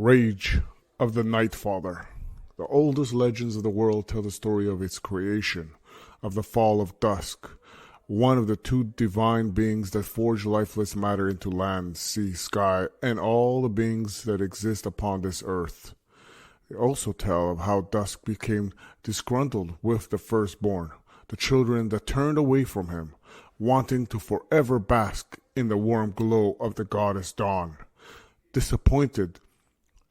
Rage of the Nightfather. The oldest legends of the world tell the story of its creation, of the fall of Dusk, one of the two divine beings that forge lifeless matter into land, sea, sky, and all the beings that exist upon this earth. They also tell of how Dusk became disgruntled with the firstborn, the children that turned away from him, wanting to forever bask in the warm glow of the goddess Dawn. Disappointed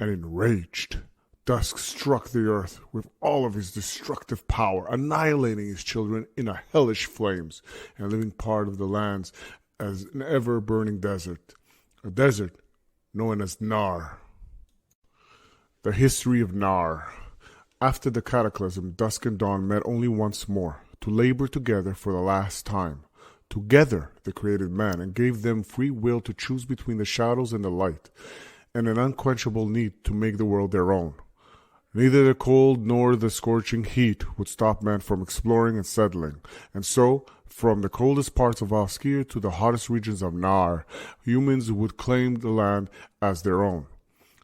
and enraged, Dusk struck the earth with all of his destructive power, annihilating his children in a hellish flames and leaving part of the lands as an ever-burning desert, a desert known as Naar. The history of Naar. After the cataclysm, Dusk and Dawn met only once more, to labor together for the last time. Together they created man and gave them free will to choose between the shadows and the light, and an unquenchable need to make the world their own. Neither the cold nor the scorching heat would stop man from exploring and settling, and so, from the coldest parts of Alskir to the hottest regions of Naar, humans would claim the land as their own.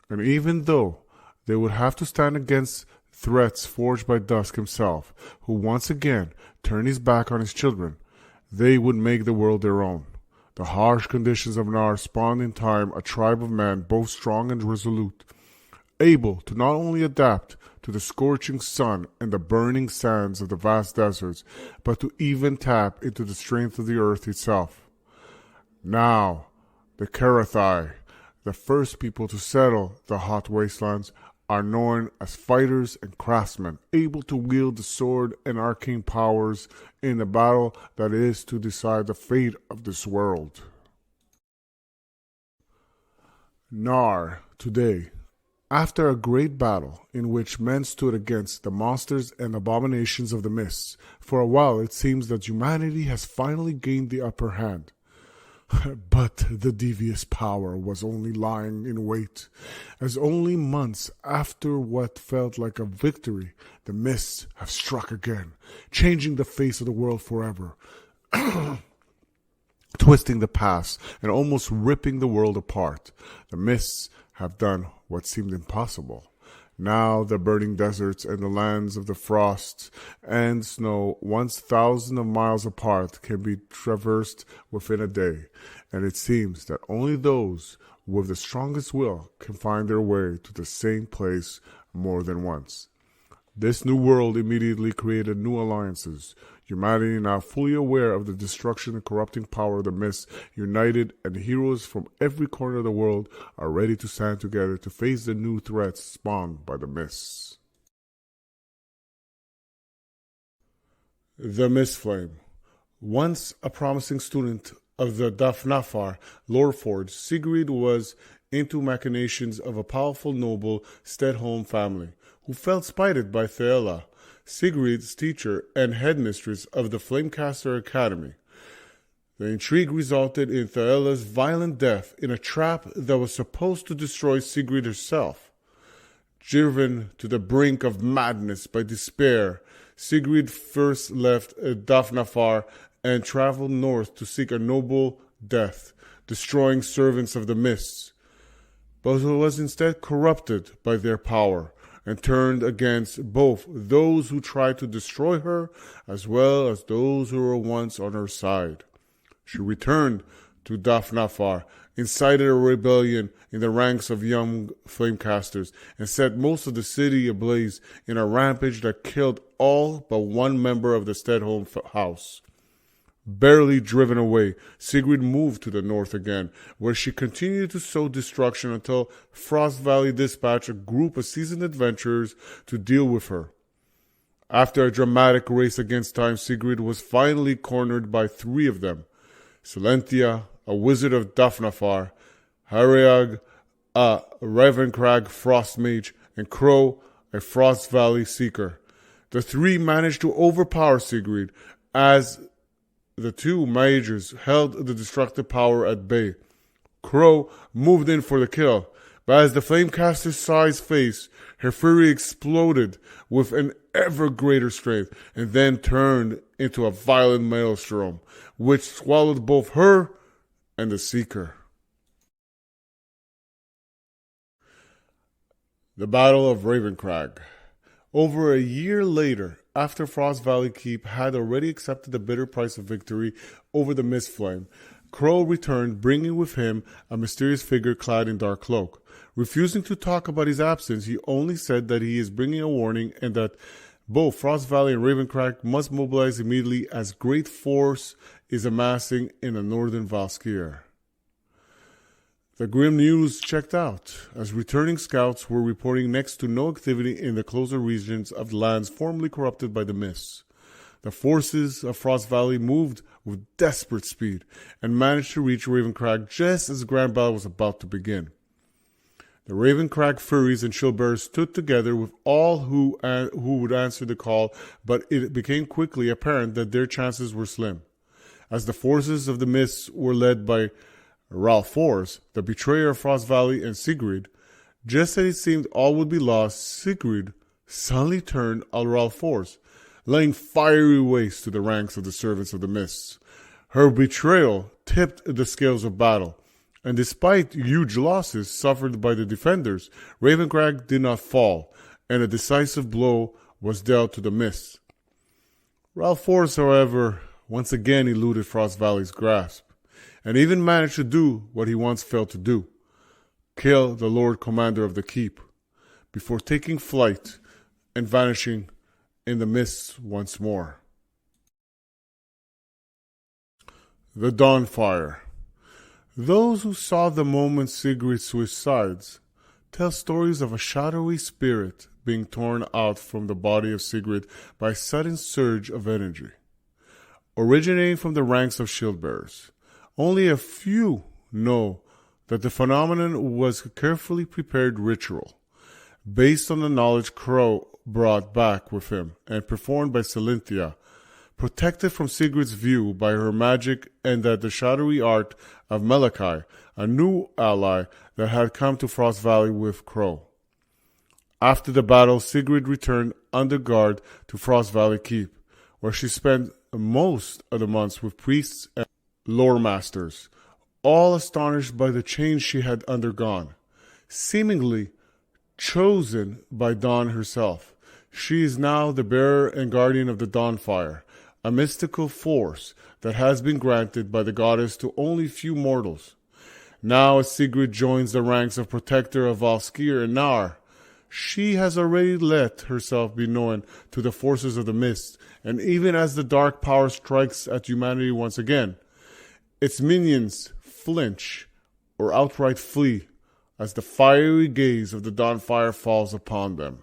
And even though they would have to stand against threats forged by Dusk himself, who once again turned his back on his children, they would make the world their own. The harsh conditions of Naar spawned in time a tribe of men both strong and resolute, able to not only adapt to the scorching sun and the burning sands of the vast deserts, but to even tap into the strength of the earth itself. Now, the Karathai, the first people to settle the hot wastelands, are known as fighters and craftsmen, able to wield the sword and arcane powers in the battle that is to decide the fate of this world. Naar, today. After a great battle in which men stood against the monsters and abominations of the mists, for a while it seems that humanity has finally gained the upper hand. But the devious power was only lying in wait, as only months after what felt like a victory, the mists have struck again, changing the face of the world forever, twisting the past and almost ripping the world apart. The mists have done what seemed impossible. Now the burning deserts and the lands of the frost and snow, once thousands of miles apart, can be traversed within a day, and it seems that only those with the strongest will can find their way to the same place more than once. This new world immediately created new alliances. Humanity, now fully aware of the destruction and corrupting power of the mists, united, and heroes from every corner of the world are ready to stand together to face the new threats spawned by the mists. The Mistfall. Once a promising student of the Dafnafar Loreforge, Sigrid was into machinations of a powerful noble Stedholm family, who felt spited by Thela, Sigrid's teacher and headmistress of the Flamecaster Academy. The intrigue resulted in Thela's violent death in a trap that was supposed to destroy Sigrid herself. Driven to the brink of madness by despair, Sigrid first left Dafnafar and traveled north to seek a noble death, destroying servants of the mists, but was instead corrupted by their power and turned against both those who tried to destroy her as well as those who were once on her side. She returned to Dafnafar, incited a rebellion in the ranks of young flamecasters, and set most of the city ablaze in a rampage that killed all but one member of the Stedholm house. Barely driven away, Sigrid moved to the north again, where she continued to sow destruction until Frost Valley dispatched a group of seasoned adventurers to deal with her. After a dramatic race against time, Sigrid was finally cornered by three of them: Silentia, a wizard of Dafnafar; Hariag, a Ravencrag frost mage; and Crow, a Frost Valley seeker. The three managed to overpower Sigrid, as the two mages held the destructive power at bay. Crow moved in for the kill, but as the Flamecaster saw his face, her fury exploded with an ever greater strength, and then turned into a violent maelstrom, which swallowed both her and the Seeker. The Battle of Ravencrag. Over a year later, after Frost Valley Keep had already accepted the bitter price of victory over the Mistflame, Crow returned, bringing with him a mysterious figure clad in dark cloak. Refusing to talk about his absence, he only said that he is bringing a warning and that both Frost Valley and Ravencrag must mobilize immediately as great force is amassing in the northern Valskyr. The grim news checked out, as returning scouts were reporting next to no activity in the closer regions of the lands formerly corrupted by the mists. The forces of Frost Valley moved with desperate speed and managed to reach Ravencrag just as the grand battle was about to begin. The Ravencrag Furies and Shieldbearers stood together with all who would answer the call, but it became quickly apparent that their chances were slim. As the forces of the mists were led by Ralph Force, the betrayer of Frost Valley, and Sigrid, just as it seemed all would be lost, Sigrid suddenly turned on Ralph Force, laying fiery waste to the ranks of the servants of the mists. Her betrayal tipped the scales of battle, and despite huge losses suffered by the defenders, Ravencrag did not fall, and a decisive blow was dealt to the mists. Ralph Force, however, once again eluded Frost Valley's grasp, and even managed to do what he once failed to do, kill the Lord Commander of the Keep, before taking flight and vanishing in the mists once more. The Dawnfire. Those who saw the moment Sigrid switched sides tell stories of a shadowy spirit being torn out from the body of Sigrid by a sudden surge of energy, originating from the ranks of Shieldbearers. Only a few know that the phenomenon was a carefully prepared ritual, based on the knowledge Crow brought back with him and performed by Cynthia, protected from Sigrid's view by her magic, and that the shadowy art of Malachi, a new ally that had come to Frost Valley with Crow. After the battle, Sigrid returned under guard to Frost Valley Keep, where she spent most of the months with priests and lore masters, all astonished by the change she had undergone. Seemingly chosen by Dawn herself, she is now the bearer and guardian of the Dawnfire, a mystical force that has been granted by the goddess to only few mortals. Now as Sigrid joins the ranks of Protector of Valskyr and Naar, she has already let herself be known to the forces of the mist, and even as the dark power strikes at humanity once again, its minions flinch or outright flee as the fiery gaze of the Dawnfire falls upon them.